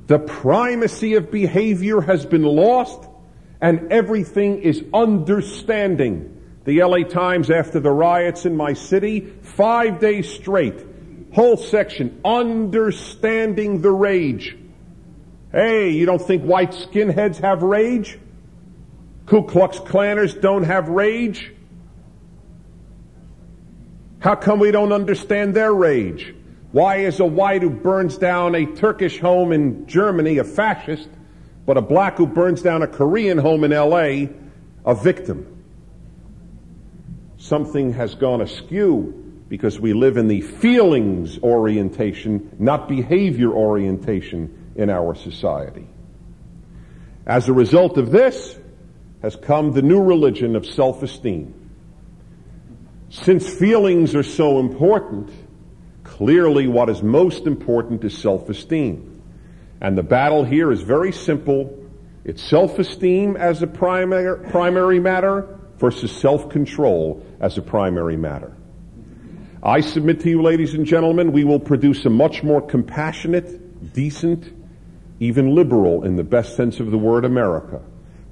The primacy of behavior has been lost, and everything is understanding. The LA Times, after the riots in my city, 5 days straight, whole section, understanding the rage. Hey, you don't think white skinheads have rage? Ku Klux Klanners don't have rage? How come we don't understand their rage? Why is a white who burns down a Turkish home in Germany a fascist, but a black who burns down a Korean home in LA a victim? Something has gone askew because we live in the feelings orientation, not behavior orientation in our society. As a result of this has come the new religion of self-esteem. Since feelings are so important, clearly what is most important is self-esteem. And the battle here is very simple. It's self-esteem as a primary matter versus self-control as a primary matter. I submit to you, ladies and gentlemen, we will produce a much more compassionate, decent, even liberal, in the best sense of the word, America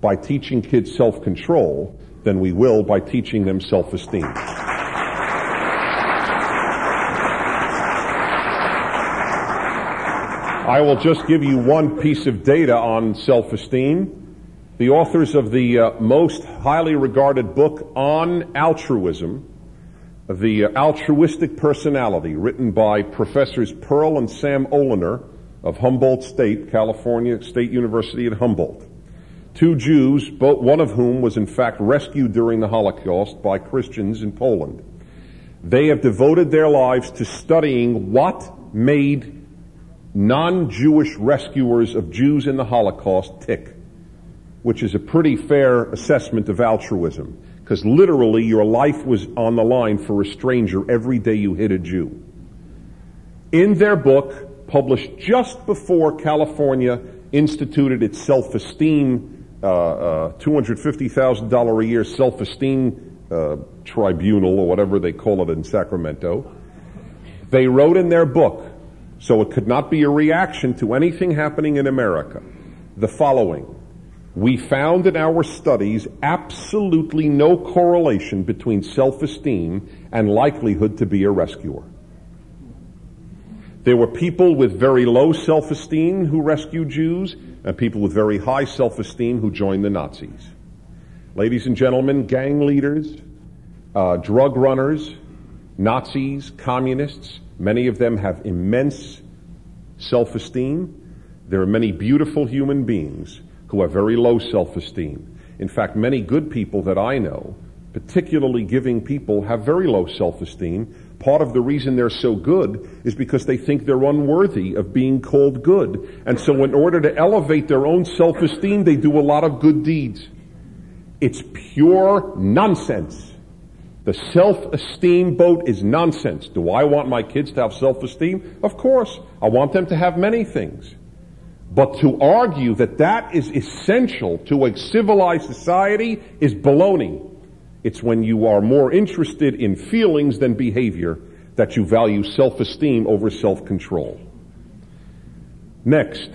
by teaching kids self-control than we will by teaching them self-esteem. I will just give you one piece of data on self-esteem. The authors of the most highly regarded book on altruism, The Altruistic Personality, written by Professors Pearl and Sam Oliner of Humboldt State, California State University at Humboldt. Two Jews, one of whom was in fact rescued during the Holocaust by Christians in Poland. They have devoted their lives to studying what made non-Jewish rescuers of Jews in the Holocaust tick, which is a pretty fair assessment of altruism, because literally your life was on the line for a stranger every day you hit a Jew. In their book, published just before California instituted its self-esteem, $250,000 a year self-esteem tribunal, or whatever they call it in Sacramento, they wrote in their book, so it could not be a reaction to anything happening in America, the following: we found in our studies absolutely no correlation between self-esteem and likelihood to be a rescuer. There were people with very low self-esteem who rescued Jews, and people with very high self-esteem who joined the Nazis. Ladies and gentlemen, gang leaders, drug runners, Nazis, communists, many of them have immense self-esteem. There are many beautiful human beings who have very low self-esteem. In fact, many good people that I know, particularly giving people, have very low self-esteem. Part of the reason they're so good is because they think they're unworthy of being called good. And so in order to elevate their own self-esteem, they do a lot of good deeds. It's pure nonsense. The self-esteem boat is nonsense. Do I want my kids to have self-esteem? Of course. I want them to have many things. But to argue that that is essential to a civilized society is baloney. It's when you are more interested in feelings than behavior that you value self-esteem over self-control. Next.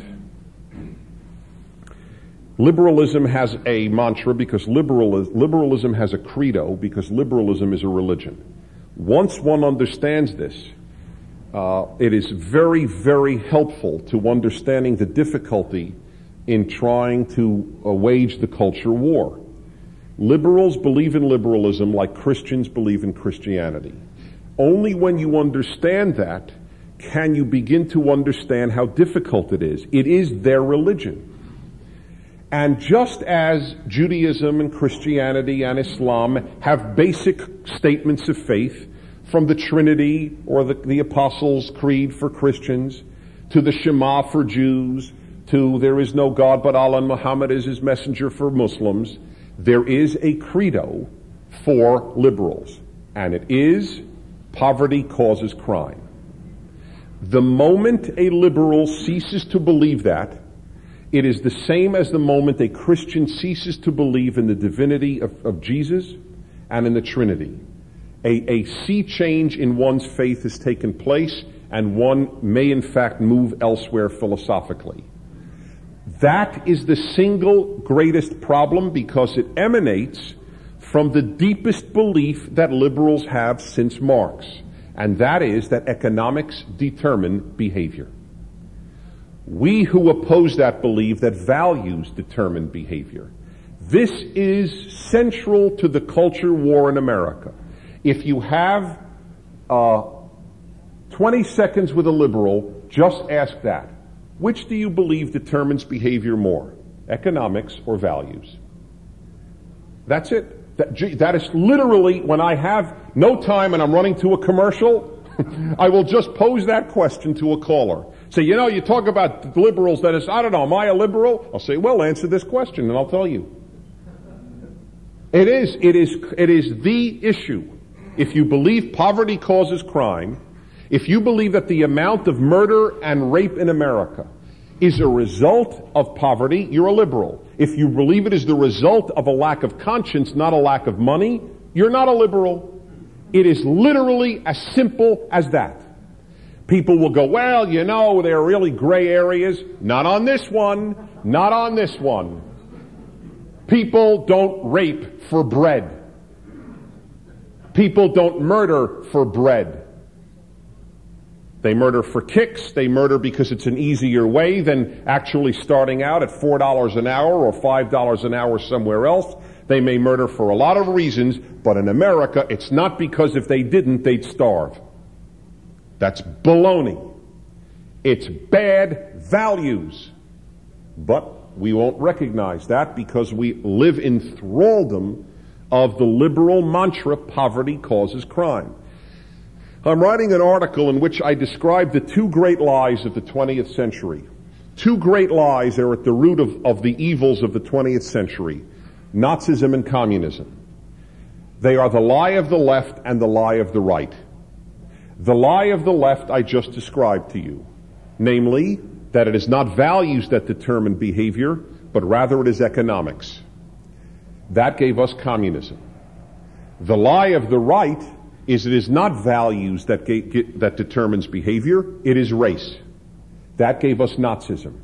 Liberalism has a mantra because liberalism has a credo because liberalism is a religion. Once one understands this, it is very, very helpful to understanding the difficulty in trying to wage the culture war. Liberals believe in liberalism like Christians believe in Christianity. Only when you understand that can you begin to understand how difficult it is. It is their religion. And just as Judaism and Christianity and Islam have basic statements of faith, from the Trinity or the Apostles' Creed for Christians, to the Shema for Jews, to there is no God but Allah and Muhammad is his messenger for Muslims, there is a credo for liberals, and it is poverty causes crime. The moment a liberal ceases to believe that, it is the same as the moment a Christian ceases to believe in the divinity of Jesus and in the Trinity. A sea change in one's faith has taken place, and one may in fact move elsewhere philosophically. That is the single greatest problem because it emanates from the deepest belief that liberals have since Marx, and that is that economics determine behavior. We who oppose that believe that values determine behavior. This is central to the culture war in America. If you have 20 seconds with a liberal, just ask that. Which do you believe determines behavior more, economics or values? That's it. That is literally, when I have no time and I'm running to a commercial, I will just pose that question to a caller. Say, you know, you talk about liberals, that is, I don't know, am I a liberal? I'll say, well, answer this question and I'll tell you. It is the issue. If you believe poverty causes crime, if you believe that the amount of murder and rape in America is a result of poverty, you're a liberal. If you believe it is the result of a lack of conscience, not a lack of money, you're not a liberal. It is literally as simple as that. People will go, well, you know, there are really gray areas. Not on this one. Not on this one. People don't rape for bread. People don't murder for bread. They murder for kicks. They murder because it's an easier way than actually starting out at $4 an hour or $5 an hour somewhere else. They may murder for a lot of reasons, but in America, it's not because if they didn't, they'd starve. That's baloney. It's bad values. But we won't recognize that because we live in thraldom of the liberal mantra, poverty causes crime. I'm writing an article in which I describe the two great lies of the 20th century. Two great lies are at the root of the evils of the 20th century. Nazism and communism. They are the lie of the left and the lie of the right. The lie of the left I just described to you. Namely, that it is not values that determine behavior, but rather it is economics. That gave us communism. The lie of the right is it is not values that determines behavior, it is race. That gave us Nazism.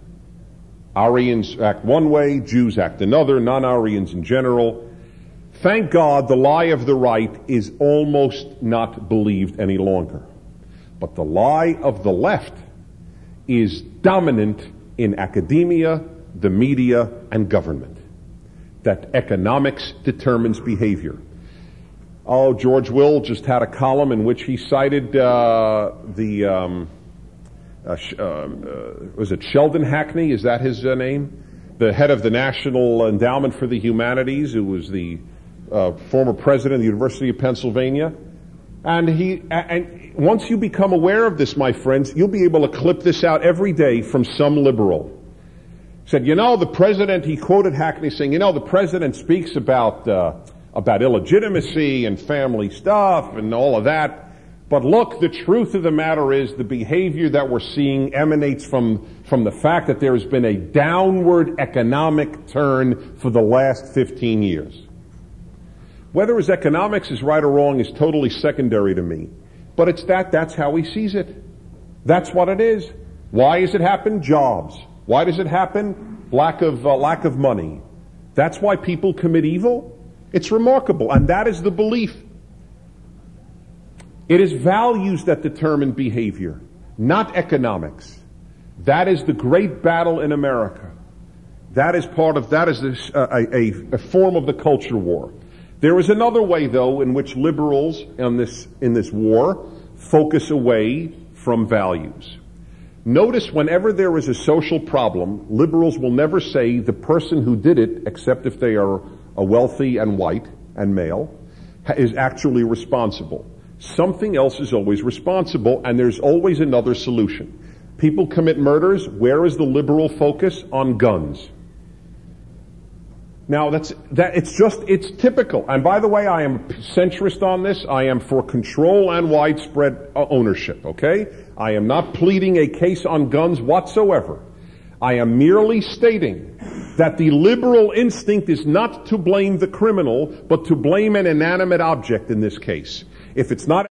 Aryans act one way, Jews act another, non-Aryans in general. Thank God the lie of the right is almost not believed any longer. But the lie of the left is dominant in academia, the media, and government. That economics determines behavior. Oh, George Will just had a column in which he cited was it Sheldon Hackney? Is that his name? The head of the National Endowment for the Humanities, who was the former president of the University of Pennsylvania. And once you become aware of this, my friends, you'll be able to clip this out every day from some liberal. Said, you know, the president, he quoted Hackney saying, you know, the president speaks about illegitimacy and family stuff and all of that. But look, the truth of the matter is the behavior that we're seeing emanates from the fact that there has been a downward economic turn for the last 15 years. Whether his economics is right or wrong is totally secondary to me. But it's that's how he sees it. That's what it is. Why does it happen? Jobs. Why does it happen? Lack of money. That's why people commit evil. It's remarkable. And that is the belief. It is values that determine behavior, not economics. That is the great battle in America. That is a form of the culture war. There is another way, though, in which liberals in this war focus away from values. Notice whenever there is a social problem, liberals will never say the person who did it, except if they are a wealthy and white and male, is actually responsible. Something else is always responsible, and there's always another solution. People commit murders. Where is the liberal focus? On guns. Now, it's typical. And by the way, I am centrist on this. I am for control and widespread ownership, okay? I am not pleading a case on guns whatsoever. I am merely stating that the liberal instinct is not to blame the criminal, but to blame an inanimate object in this case. If it's not